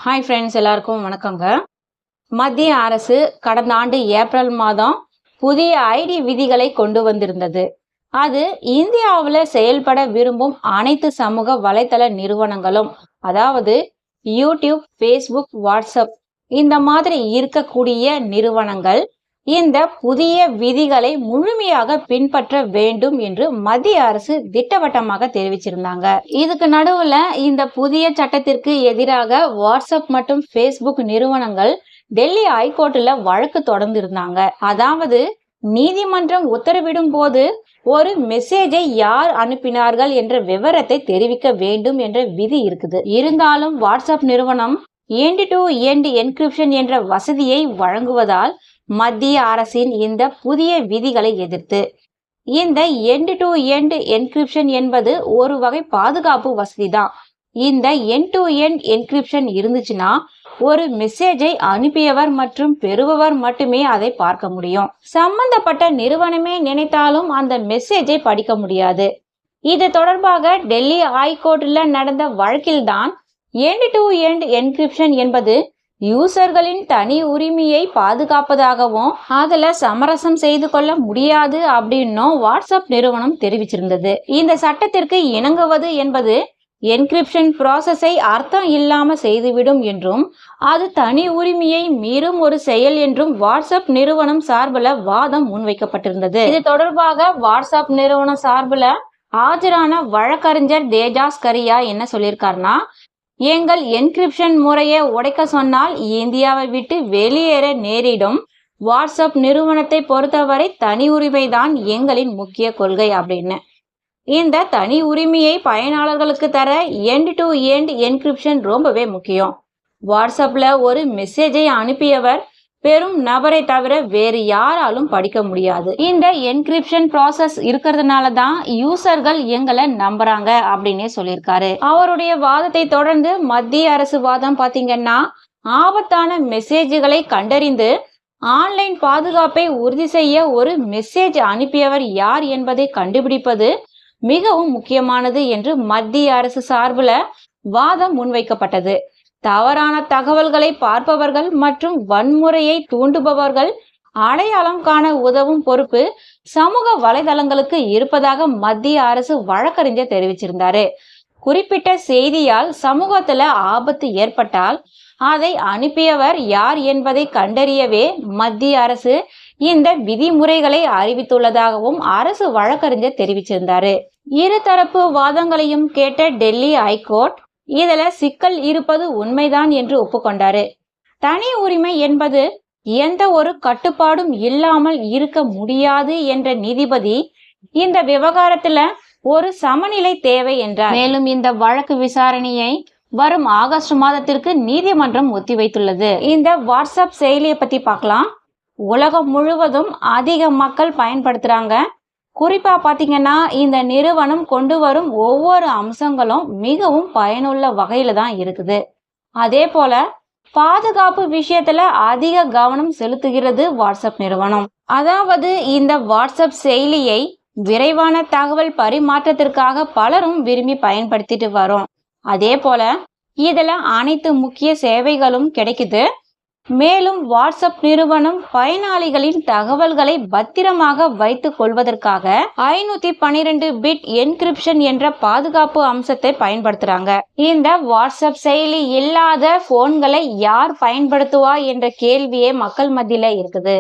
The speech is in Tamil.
ஹாய் ஃப்ரெண்ட்ஸ், எல்லாருக்கும் வணக்கங்க. மத்திய அரசு கடந்த ஆண்டு ஏப்ரல் மாதம் புதிய ஐடி விதிகளை கொண்டு வந்திருந்தது. அது இந்தியாவில் செயல்பட விரும்பும் அனைத்து சமூக வலைத்தள நிறுவனங்களும், அதாவது யூடியூப், ஃபேஸ்புக், வாட்ஸ்அப் இந்த மாதிரி இருக்கக்கூடிய நிறுவனங்கள் இந்த புதிய விதிகளை முழுமையாக பின்பற்ற வேண்டும் என்று மத்திய அரசு திட்டவட்டமாக தெரிவிச்சிருந்தாங்க. இதுக்கு நடுவுல இந்த புதிய சட்டத்திற்கு எதிராக வாட்ஸ்அப் மற்றும் ஃபேஸ்புக் நிறுவனங்கள் டெல்லி ஹைகோர்ட்ல வழக்கு தொடர்ந்திருந்தாங்க. அதாவது நீதிமன்றம் உத்தரவிடும் போது ஒரு மெசேஜை யார் அனுப்பினார்கள் என்ற விவரத்தை தெரிவிக்க வேண்டும் என்ற விதி இருக்குது. இருந்தாலும் வாட்ஸ்அப் நிறுவனம் எண்ட் டு எண்ட் என்கிரிப்ஷன் என்ற வசதியை வழங்குவதால் மத்திய அரசின் இந்த புதிய விதிகளை எதிர்த்து இந்த எண்ட் டு எண்ட் என்கிரிப்ஷன் என்பது ஒரு வகை பாதுகாப்பு வசதி தான். இந்த எண்ட் டு எண்ட் என்கிரிப்ஷன் இருந்துச்சுன்னா ஒரு மெசேஜை அனுப்பியவர் மற்றும் பெறுபவர் மட்டுமே அதை பார்க்க முடியும். சம்பந்தப்பட்ட நிறுவனமே நினைத்தாலும் அந்த மெசேஜை படிக்க முடியாது. இது தொடர்பாக டெல்லி ஹைகோர்ட்ல நடந்த வழக்கில்தான் எண்ட் டு எண்ட் என்கிரிப்ஷன் என்பது யூசர்களின் தனி உரிமையை பாதுகாப்பதாகவும் அதுல சமரசம் செய்து கொள்ள முடியாது அப்படின்னும் வாட்ஸ்அப் நிறுவனம் தெரிவிச்சிருந்தது. இந்த சட்டத்திற்கு இணங்குவது என்பது என்கிரிப்ஷன் ப்ராசஸை அர்த்தம் இல்லாம செய்துவிடும் என்றும் அது தனி உரிமையை மீறும் ஒரு செயல் என்றும் வாட்ஸ்அப் நிறுவனம் சார்பில் வாதம் முன்வைக்கப்பட்டிருந்தது. இது தொடர்பாக வாட்ஸ்அப் நிறுவனம் சார்பில் ஆஜரான வழக்கறிஞர் தேஜாஸ் கரியா என்ன சொல்லியிருக்காருன்னா, எங்கள் என்கிரிப்ஷன் முறையை உடைக்க சொன்னால் இந்தியாவை விட்டு வெளியேற நேரிடும். வாட்ஸ்அப் நிறுவனத்தை பொறுத்தவரை தனி உரிமைதான் எங்களின் முக்கிய கொள்கை அப்படின்னு. இந்த தனி உரிமையை பயனாளர்களுக்கு தர எண்ட் டு எண்ட் என்கிரிப்ஷன் ரொம்பவே முக்கியம். வாட்ஸ்அப்ல ஒரு மெசேஜை அனுப்பியவர் பெரும் நபரை தவிர வேறு யாராலும் படிக்க முடியாது. இந்த என்கிரிப்ஷன் ப்ராசஸ் இருக்கிறதுனால தான் யூசர்கள் எங்களை நம்புறாங்க அப்படின்னே சொல்லியிருக்காரு. அவருடைய வாதத்தை தொடர்ந்து மத்திய அரசு வாதம் பாத்தீங்கன்னா, ஆபத்தான மெசேஜ்களை கண்டறிந்து ஆன்லைன் பாதுகாப்பை உறுதி செய்ய ஒரு மெசேஜ் அனுப்பியவர் யார் என்பதை கண்டுபிடிப்பது மிகவும் முக்கியமானது என்று மத்திய அரசு சார்பில் வாதம் முன்வைக்கப்பட்டது. தவறான தகவல்களை பார்ப்பவர்கள் மற்றும் வன்முறையை தூண்டுபவர்கள் அடையாளம் காண உதவும் பொறுப்பு சமூக வலைதளங்களுக்கு இருப்பதாக மத்திய அரசு வழக்கறிஞர் தெரிவிச்சிருந்தாரு. குறிப்பிட்ட செய்தியால் சமூகத்துல ஆபத்து ஏற்பட்டால் அதை அனுப்பியவர் யார் என்பதை கண்டறியவே மத்திய அரசு இந்த விதிமுறைகளை அறிவித்துள்ளதாகவும் அரசு வழக்கறிஞர் தெரிவிச்சிருந்தாரு. இருதரப்பு வாதங்களையும் கேட்ட டெல்லி ஹைகோர்ட் இதுல சிக்கல் இருப்பது உண்மைதான் என்று ஒப்புக்கொண்டாரு. தனி உரிமை என்பது எந்த ஒரு கட்டுப்பாடும் இல்லாமல் இருக்க முடியாது என்ற நீதிபதி இந்த விவகாரத்துல ஒரு சமநிலை தேவை என்றார். மேலும் இந்த வழக்கு விசாரணையை வரும் ஆகஸ்ட் மாதத்திற்கு நீதிமன்றம் ஒத்திவைத்துள்ளது. இந்த வாட்ஸ்அப் செயலியை பத்தி பார்க்கலாம். உலகம் முழுவதும் அதிக மக்கள் பயன்படுத்துறாங்க. குறிப்பா பாத்தீங்கன்னா, இந்த நிறுவனம் கொண்டு வரும் ஒவ்வொரு அம்சங்களும் மிகவும் பயனுள்ள வகையில தான் இருக்குது. அதே போல பாதுகாப்பு விஷயத்துல அதிக கவனம் செலுத்துகிறது வாட்ஸ்அப் நிறுவனம். அதாவது இந்த வாட்ஸ்அப் செயலியை விரைவான தகவல் பரிமாற்றத்திற்காக பலரும் விரும்பி பயன்படுத்திட்டு வரோம். அதே போல இதுல அனைத்து முக்கிய சேவைகளும் கிடைக்குது. மேலும் வாட்ஸ்அப் நிறுவனம் பயனாளிகளின் தகவல்களை பத்திரமாக வைத்துக் கொள்வதற்காக 512 பிட் என்கிரிப்ஷன் என்ற பாதுகாப்பு அம்சத்தை பயன்படுத்துறாங்க. இந்த வாட்ஸ்அப் செயலி இல்லாத போன்களை யார் பயன்படுத்துவா என்ற கேள்வியே மக்கள் மத்தியில இருக்குது.